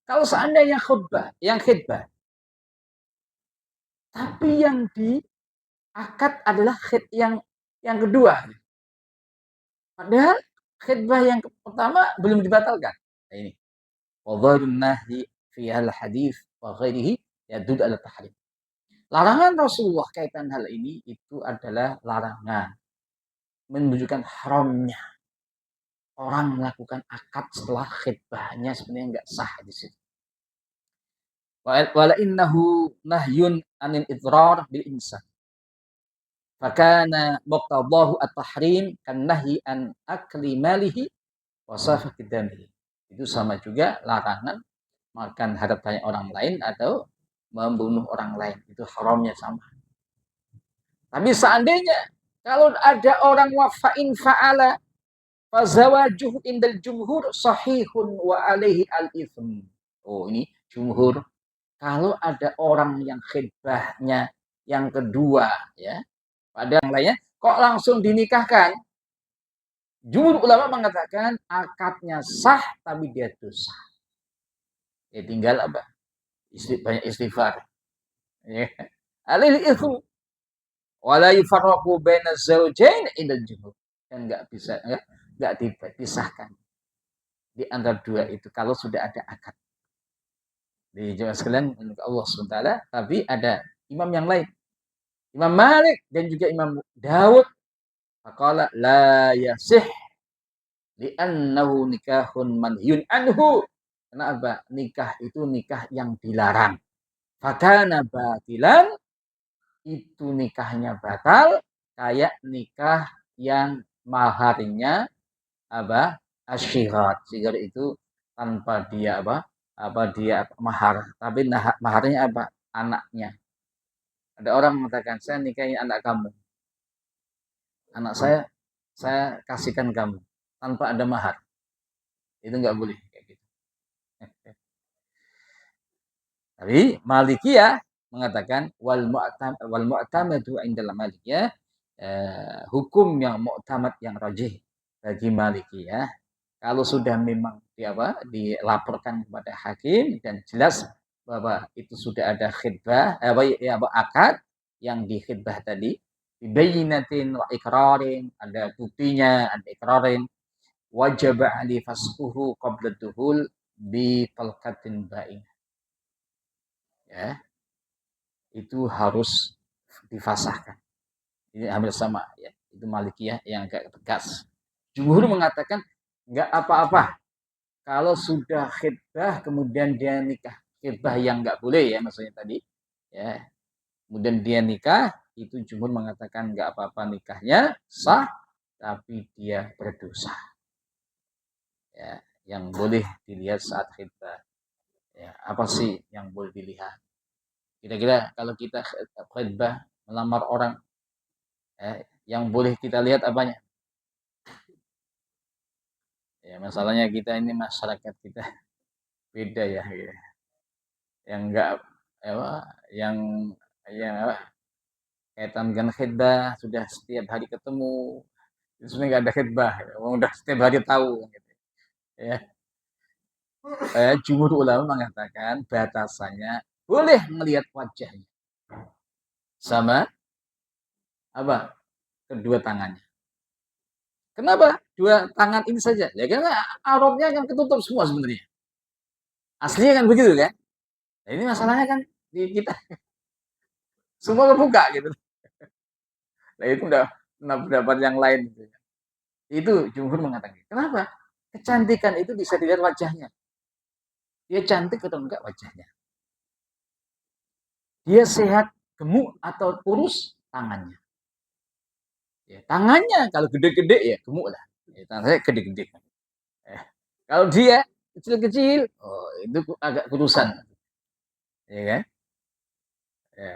Kalau seandainya khutbah, tapi yang diakad adalah yang kedua. Padahal khutbah yang pertama belum dibatalkan. Nah, ini. Wadharun nahyi fi al-hadis wa ghairihi yadud ala tahrim. Larangan Rasulullah kaitan hal ini itu adalah larangan menunjukkan haramnya orang melakukan akad setelah khutbahnya sebenarnya enggak sah di situ. Wala innahu nahyun anil idrar bil insan. Fakana muqtadahu at-tahrim kan nahyi an akli malihi wa safaki damihi. Itu sama juga larangan makan hartanya orang lain atau membunuh orang lain. Itu haramnya sama. Tapi seandainya kalau ada orang wafa'in fa'ala fazawajuhu indal jumhur sahihun wa alaihi al-ithm. Oh, ini jumhur. Kalau ada orang yang khidbahnya yang kedua, ya, pada yang lainnya, kok langsung dinikahkan? Jumhur ulama mengatakan akadnya sah, tapi dia dosa. Ya tinggal apa? Banyak istighfar. Ya. Alil ithm wala yufarraqu baina zawjain indal jumhur. Kan enggak bisa, enggak dipisahkan di antara dua itu kalau sudah ada akad. Dijawab sekalian untuk Allah SWT, tapi ada imam yang lain. Imam Malik dan juga Imam Daud faqala la yasih li'annahu nikahun manhiyun anhu. Kenapa? Nikah itu nikah yang dilarang. Fakana batilan, itu nikahnya batal kayak nikah yang maharnya apa? Asyirat. Syirat itu tanpa dia dia mahar, tapi maharnya apa? Anaknya. Ada orang mengatakan, saya nikahin anak kamu. Anak saya kasihkan kamu tanpa ada mahar. Itu enggak boleh kayak gitu. Tapi Malikiyah mengatakan wal mu'tamadu indal Malikiyah, hukum yang mu'tamad yang rajih bagi Malikiyah, kalau sudah memang dilaporkan kepada hakim dan jelas bahwa itu sudah ada khidbah akad yang di khidbah tadi bibayinatin wa ikrarin, ada buktinya, ada ikrarin, wajib ali fasquhu qabla duhul bi talqatin ba'in. Ya, itu harus difasahkan. Ini hampir sama ya. Itu Malikiyah yang agak tegas. Jumhur mengatakan enggak apa-apa kalau sudah khidbah kemudian dia nikah. Khidbah yang enggak boleh ya maksudnya tadi. Ya. Kemudian dia nikah, itu jumhur mengatakan enggak apa-apa, nikahnya sah, tapi dia berdosa. Ya, yang boleh dilihat saat khidbah. Ya, apa sih yang boleh dilihat? Kira-kira kalau kita khidbah melamar orang, yang boleh kita lihat apanya? Ya, masalahnya kita ini masyarakat kita beda ya. Yang enggak yang kaitan dengan khidbah sudah setiap hari ketemu. Itu sebenarnya enggak ada khidbah, udah setiap hari tahu gitu. Ya. Jumhur ulama mengatakan batasannya boleh melihat wajahnya sama apa? Kedua tangannya. Kenapa dua tangan ini saja? Ya karena auratnya kan ketutup semua sebenarnya. Aslinya kan begitu kan? Nah, ini masalahnya kan di kita semua kebuka gitu. Nah itu udah pendapat yang lain. Gitu. Itu jumhur mengatakan. Kenapa? Kecantikan itu bisa dilihat wajahnya. Dia cantik atau enggak wajahnya. Dia sehat, gemuk atau kurus tangannya. Ya, tangannya kalau gede-gede ya gemuk lah. Ya, tangan saya gede-gede. Kalau dia kecil-kecil, oh itu agak kurusan. Ya kan? Ya,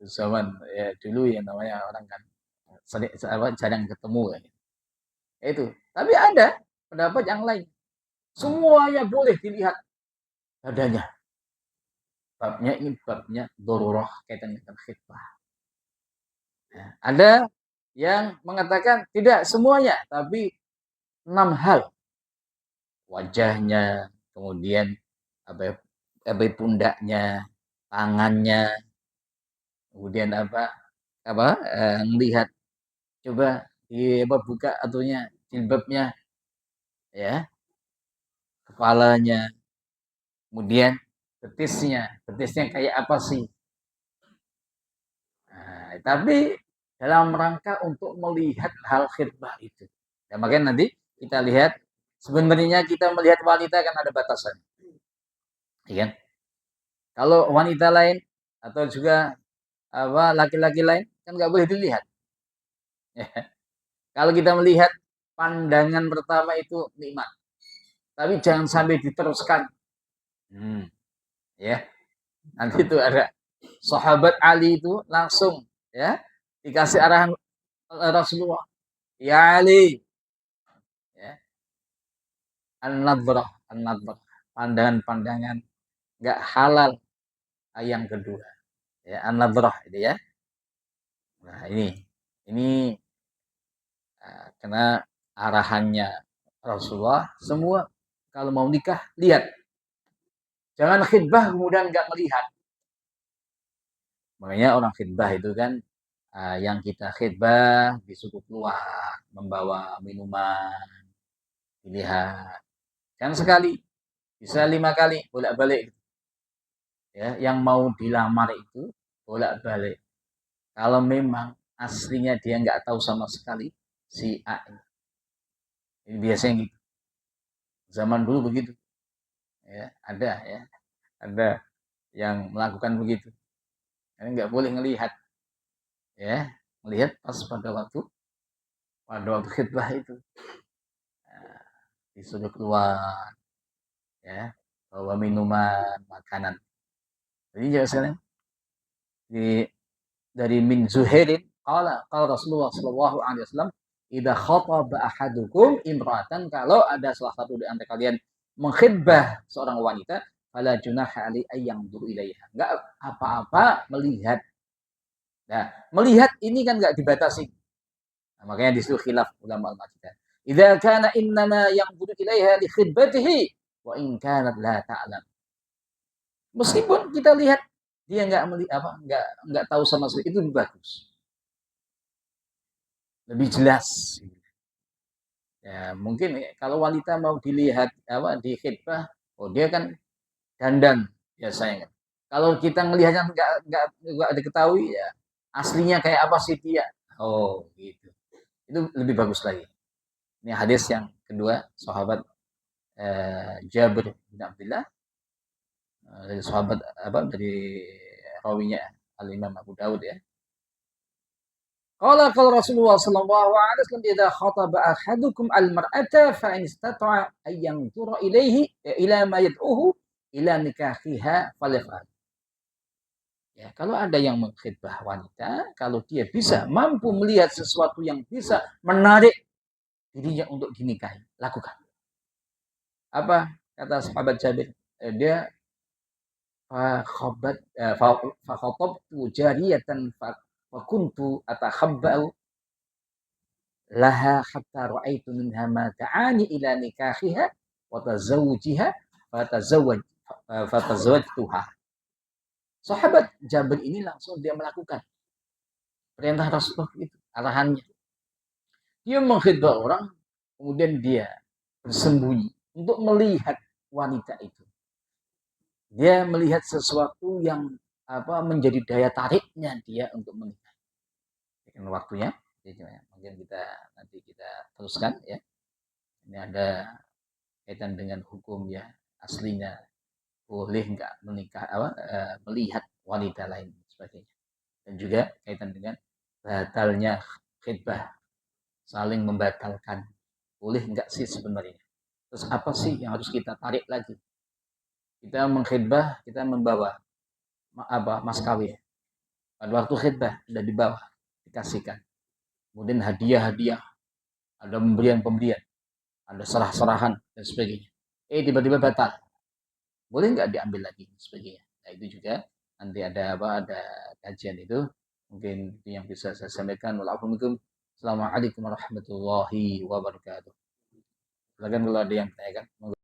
zaman ya dulu ya namanya orang kan jarang ketemu kan. Itu. Tapi ada pendapat yang lain. Semuanya boleh dilihat badannya. Babnya ini babnya darurah kaitan dengan khidbah. Ya, ada yang mengatakan tidak semuanya, tapi 6 hal. Wajahnya, kemudian pundaknya, tangannya, kemudian melihat, coba buka atunya jilbabnya, ya, kepalanya, kemudian betisnya kayak apa sih? Nah, tapi dalam rangka untuk melihat hal khidbah itu. Ya, makanya nanti kita lihat, sebenarnya kita melihat wanita kan ada batasan. Ya kan? Kalau wanita lain atau juga laki-laki lain kan nggak boleh dilihat. Ya. Kalau kita melihat pandangan pertama itu nikmat, tapi jangan sampai diteruskan. Ya, nanti itu ada sahabat Ali itu langsung, ya, dikasih arahan Rasulullah, ya Ali, ya, an-nadhrah, pandangan-pandangan nggak halal yang kedua, ya, an-nadhrah itu ya. Nah, ini karena arahannya Rasulullah, semua kalau mau nikah lihat, jangan khidbah kemudian nggak melihat. Makanya orang khidbah itu kan, yang kita khidbah disuruh keluar membawa minuman, dilihat, kan sekali bisa 5 kali bolak-balik, ya. Yang mau dilamar itu bolak-balik. Kalau memang aslinya dia nggak tahu sama sekali si A ini biasanya gitu. Zaman dulu begitu, ya, ada yang melakukan begitu. Ini nggak boleh ngelihat, ya, melihat pas pada waktu khidbah itu, nah, disuruh keluar, ya, bawa minuman, makanan. Jadi jangan sekalian, dari min Zuhairin qala Rasulullah sallallahu alaihi wasallam, idza khataba ahadukum imra'atan, kalau ada salah satu di antara kalian mengkhidbah seorang wanita, fala junaha alaihi ayyanduru ilaiha, enggak apa-apa melihat. Nah, melihat ini kan enggak dibatasi. Nah, makanya disuruh khilaf ulama kita. Idza kana innama yanzuru ilaiha li khidbatihi wa in kanat la ta'lam. Meskipun kita lihat dia enggak tahu sama sekali, itu lebih bagus. Lebih jelas. Ya, mungkin kalau wanita mau dilihat di khidbah, oh dia kan dandan biasanya kan. Kalau kita melihatnya enggak diketahui, ya aslinya kayak apa sih dia. Oh, gitu. Itu lebih bagus lagi. Ini hadis yang kedua, sahabat Jabir bin Abdullah, dari sahabat dari rawinya Al-Imam Abu Dawud, ya. Qala Rasulullah sallallahu alaihi wasallam, idza khataba ahadukum al-mar'ata fa in istata'a an yanzura ilaihi ila ma yad'uhu ila nikahiha falyaf'al. Ya, kalau ada yang mengkhidbah wanita, kalau dia bisa mampu melihat sesuatu yang bisa menarik dirinya untuk dinikahi, lakukan. Apa kata sahabat Jabir? Dia fa khatabtu jariyatan fa kuntu atakhabba'u laha hatta ra'aitu minha ma ta'ani ila nikahiha wa tazawujiha fatazawwajtuha. Sahabat Jabir ini langsung dia melakukan perintah Rasulullah itu, arahannya. Dia mengkhidbah orang, kemudian dia bersembunyi untuk melihat wanita itu. Dia melihat sesuatu yang menjadi daya tariknya dia untuk menikah. Dengan waktunya, mungkin nanti kita teruskan, ya. Ini ada kaitan dengan hukum, ya, aslinya boleh nggak menikah melihat wanita lain sebagainya, dan juga kaitan dengan batalnya khidbah, saling membatalkan, boleh nggak sih sebenarnya. Terus apa sih yang harus kita tarik lagi? Kita mengkhidbah, kita membawa mas kawin, pada waktu khidbah sudah dibawa, dikasihkan, kemudian hadiah-hadiah, ada pemberian, ada serah-serahan dan sebagainya. Tiba-tiba batal, boleh nggak diambil lagi sebagainya. Nah, itu juga nanti ada kajian itu, mungkin itu yang bisa saya sampaikan. Assalamualaikum warahmatullahi wabarakatuh. Silakan kalau ada yang tanyakan.